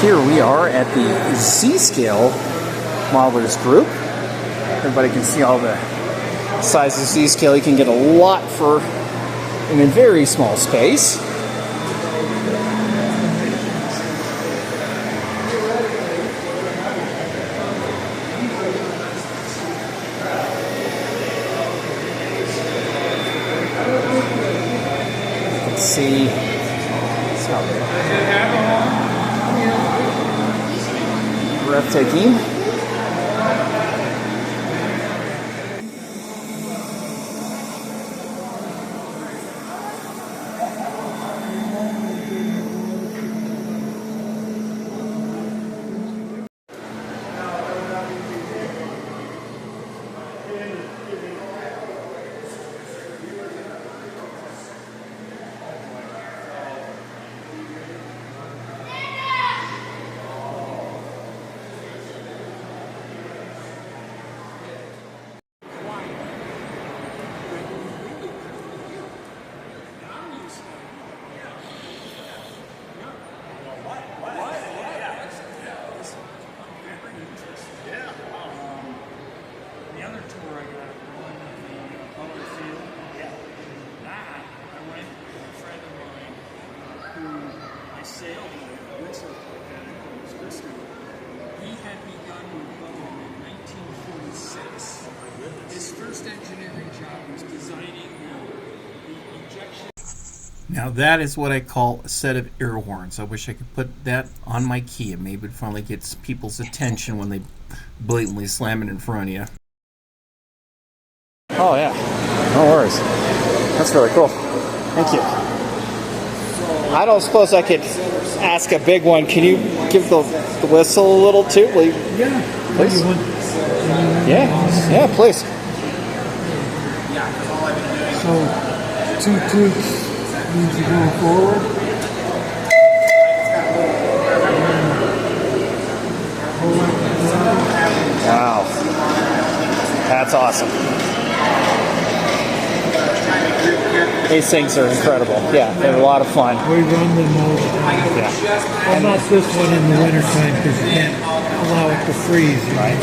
Here we are at the Z-Scale Modelers Group. Everybody can see all the sizes of Z-Scale. You can get a lot for in a very small space. You can see breathtaking. Sailed with windsurf mechanic. He had begun with boating in 1946. His first engineering job was designing the injection. Now that is what I call a set of air horns. I wish I could put that on my Kia. Maybe it finally gets people's attention when they blatantly slam it in front of you. Oh yeah, no worries. That's really cool. Thank you. I don't suppose I could ask a big one. Can you give the whistle a little too? Will you? Yeah. Please. Yeah, please. So, 2 toots means you're going forward. Wow. That's awesome. These things are incredible. Yeah, they're a lot of fun. We run them all the time. Yeah. Well, not this one in the wintertime because you can't allow it to freeze. Right.